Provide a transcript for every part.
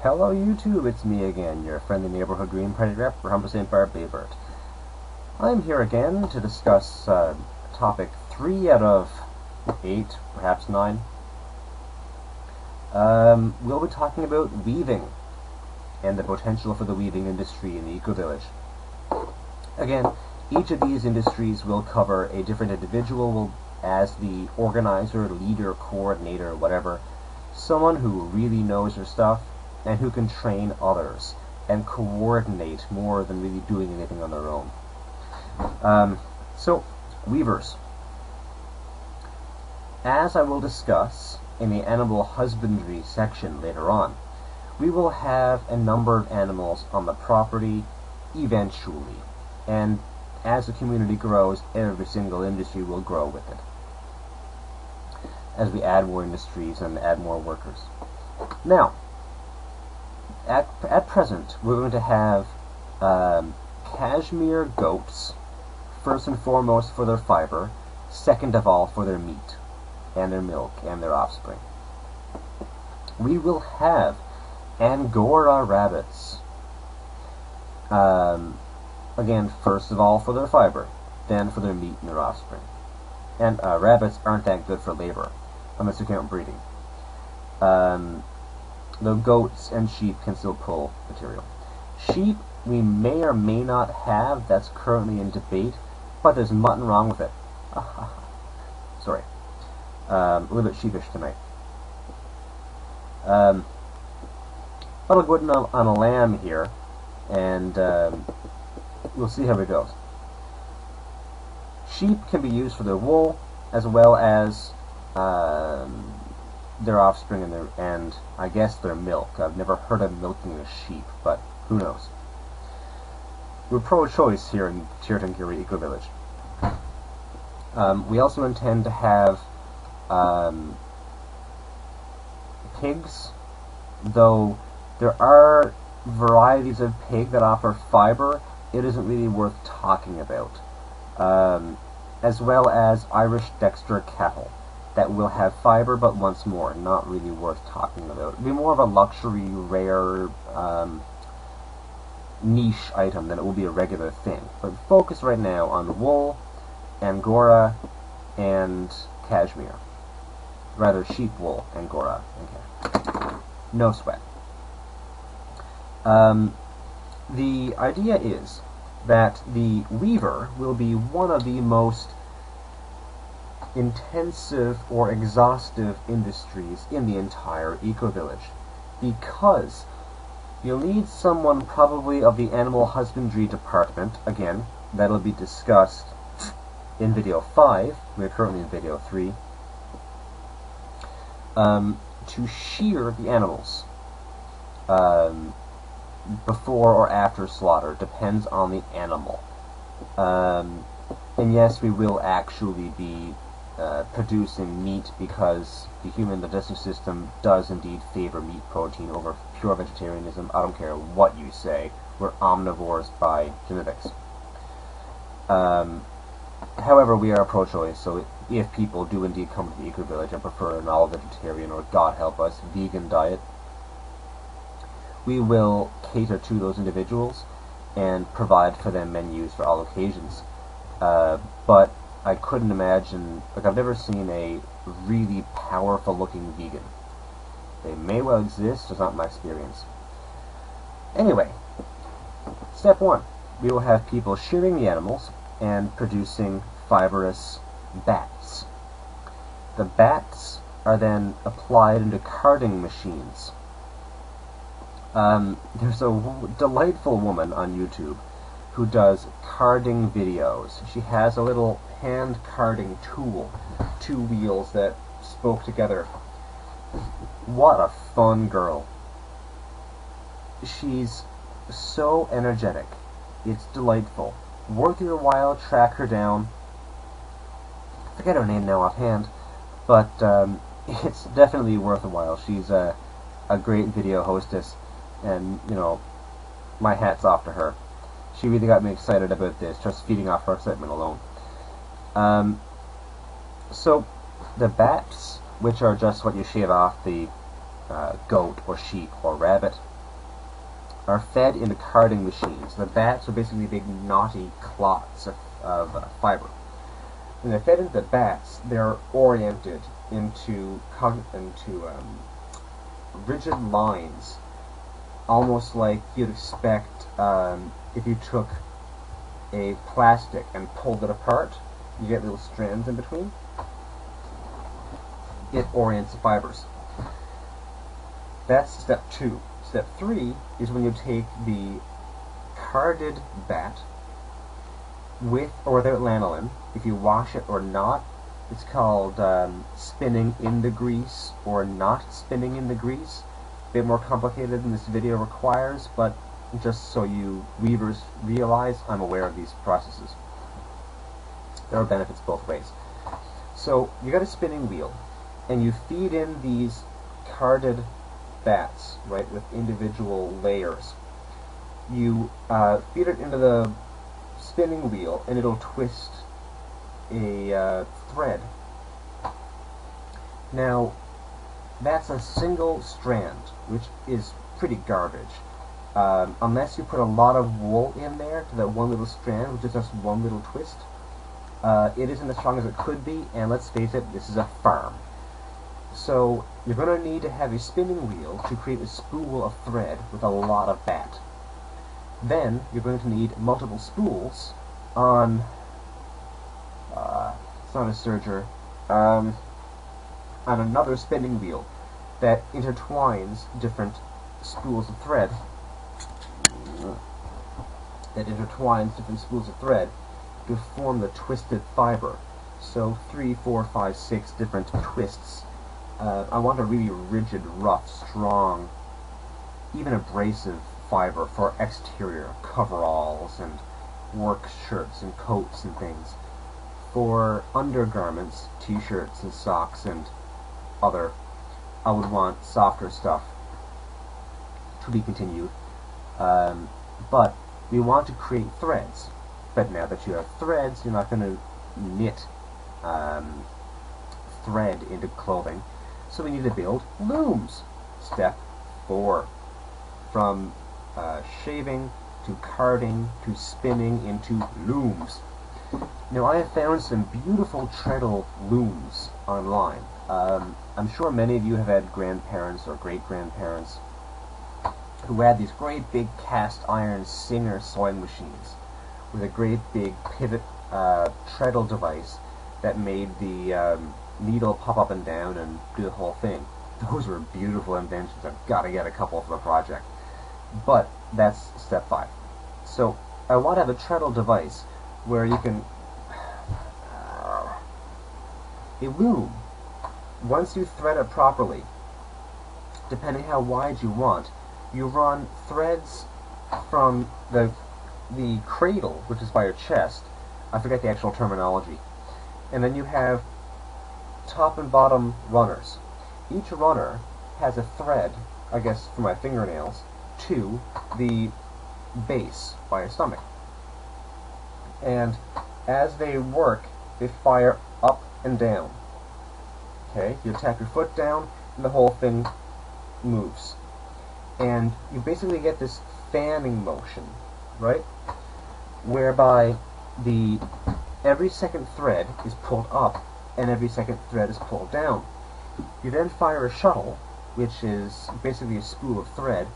Hello YouTube, it's me again, your friendly neighborhood Green Party rep for Humber St. Barb Baybert. I'm here again to discuss topic 3 out of 8, perhaps 9. We'll be talking about weaving and the potential for the weaving industry in the eco-village. Again, each of these industries will cover a different individual as the organizer, leader, coordinator, whatever, someone who really knows their stuff and who can train others and coordinate more than really doing anything on their own. So, weavers. As I will discuss in the animal husbandry section later on, we will have a number of animals on the property eventually, and as the community grows, every single industry will grow with it as we add more industries and add more workers. Now, at present, we're going to have cashmere goats, first and foremost for their fiber, second of all for their meat, and their milk, and their offspring. We will have Angora rabbits, again, first of all for their fiber, then for their meat and their offspring. And rabbits aren't that good for labor, unless you count breeding. Though goats and sheep can still pull material. Sheep we may or may not have, that's currently in debate, but there's nothing wrong with it. Sorry. A little bit sheepish tonight. But I'll go on a lamb here, and we'll see how it goes. Sheep can be used for their wool, as well as their offspring and I guess their milk. I've never heard of milking a sheep, but who knows. We're pro-choice here in Tir Tairngire Eco-Village. We also intend to have pigs, though there are varieties of pig that offer fiber, it isn't really worth talking about. As well as Irish Dexter cattle that will have fiber, but once more, not really worth talking about. It'll be more of a luxury, rare, niche item than it will be a regular thing. But focus right now on wool, Angora, and cashmere. Rather, sheep wool, Angora, okay. No sweat. The idea is that the weaver will be one of the most intensive or exhaustive industries in the entire eco-village, because you'll need someone probably of the animal husbandry department, again, that'll be discussed in video 5, we're currently in video 3, to shear the animals before or after slaughter, depends on the animal. And yes, we will actually be producing meat because the human digestive system does indeed favor meat protein over pure vegetarianism. I don't care what you say. We're omnivores by genetics. However, we are pro-choice, so if people do indeed come to the eco-village and prefer an all-vegetarian or, God help us, vegan diet, we will cater to those individuals and provide for them menus for all occasions. But I couldn't imagine, like, I've never seen a really powerful looking vegan. They may well exist, it's not my experience. Anyway, step 1. We will have people shearing the animals and producing fibrous bats. The bats are then applied into carding machines. There's a delightful woman on YouTube who does carding videos. She has a little hand carding tool, 2 wheels that spoke together. What a fun girl. She's so energetic. It's delightful. Worth your while, track her down. I forget her name now offhand, but it's definitely worth a while. She's a great video hostess, and, you know, my hat's off to her. She really got me excited about this, just feeding off her excitement alone. So, the bats, which are just what you shave off the goat or sheep or rabbit, are fed into carding machines. The bats are basically big knotty clots of fiber. When they're fed into the bats, they're oriented into rigid lines, almost like you'd expect if you took a plastic and pulled it apart. You get little strands in between. It orients the fibers. That's step 2. Step 3 is when you take the carded bat with or without lanolin. If you wash it or not, it's called spinning in the grease or not spinning in the grease. A bit more complicated than this video requires, but just so you weavers realize, I'm aware of these processes. There are benefits both ways. So you got a spinning wheel, and you feed in these carded bats, right, with individual layers. You feed it into the spinning wheel, and it'll twist a thread. Now, that's a single strand, which is pretty garbage. Unless you put a lot of wool in there to that one little strand, which is just one little twist, it isn't as strong as it could be, and let's face it, this is a farm. So you're going to need to have a spinning wheel to create a spool of thread with a lot of bat. Then you're going to need multiple spools on, it's not a serger, on another spinning wheel that intertwines different spools of thread. To form the twisted fiber. So 3, 4, 5, 6 different twists. I want a really rigid, rough, strong, even abrasive fiber for exterior coveralls and work shirts and coats and things. For undergarments, t-shirts and socks and other, I would want softer stuff. To be continued. But we want to create threads. But now that you have threads, you're not going to knit thread into clothing. So we need to build looms. Step 4. From shaving to carding to spinning into looms. Now I have found some beautiful treadle looms online. I'm sure many of you have had grandparents or great-grandparents who had these great big cast iron Singer sewing machines with a great big pivot treadle device that made the needle pop up and down and do the whole thing. Those were beautiful inventions. I've got to get a couple for the project. But that's step 5. So I want to have a treadle device where you can a loom. Once you thread it properly, depending how wide you want, you run threads from the cradle, which is by your chest. I forget the actual terminology. And then you have top and bottom runners. Each runner has a thread, I guess for my fingernails, to the base by your stomach. And as they work, they fire up and down. Okay, you tap your foot down, and the whole thing moves. And you basically get this fanning motion, right? Whereby every second thread is pulled up, and every second thread is pulled down. You then fire a shuttle, which is basically a spool of thread,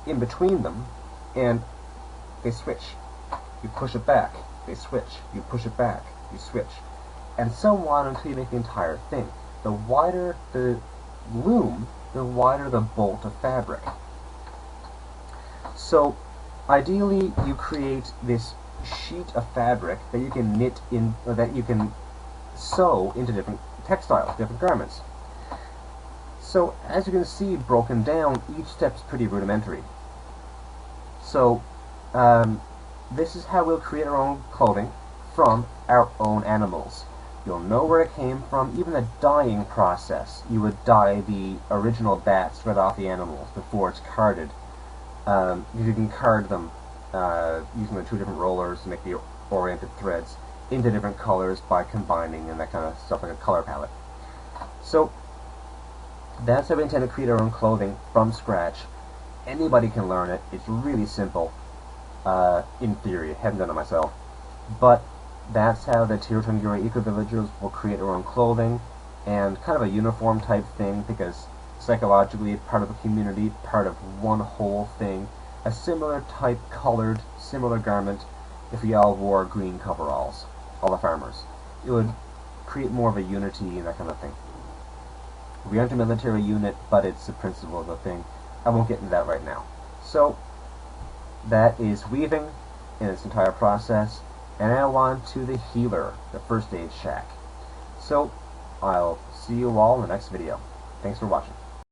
in between them, and they switch. You push it back, they switch. You push it back, you switch. And so on until you make the entire thing. The wider the loom, the wider the bolt of fabric. So, ideally, you create this sheet of fabric that you can knit in, or that you can sew into different textiles, different garments. So, as you can see, broken down, each step is pretty rudimentary. So, this is how we'll create our own clothing from our own animals. You'll know where it came from. Even the dyeing process, you would dye the original bats right off the animals before it's carded. You can card them using the 2 different rollers to make the oriented threads into different colors by combining and that kind of stuff, like a color palette. So that's how we intend to create our own clothing from scratch. Anybody can learn it. It's really simple, in theory. I haven't done it myself. But that's how the Tir Tairngire eco-villagers will create their own clothing, and kind of a uniform type thing, because psychologically part of a community, part of one whole thing, a similar type colored, similar garment. If we all wore green coveralls, all the farmers, it would create more of a unity and that kind of thing. We aren't a military unit, but it's the principle of the thing. I won't get into that right now. So that is weaving in its entire process, and now on to the healer, the first aid shack. So I'll see you all in the next video. Thanks for watching.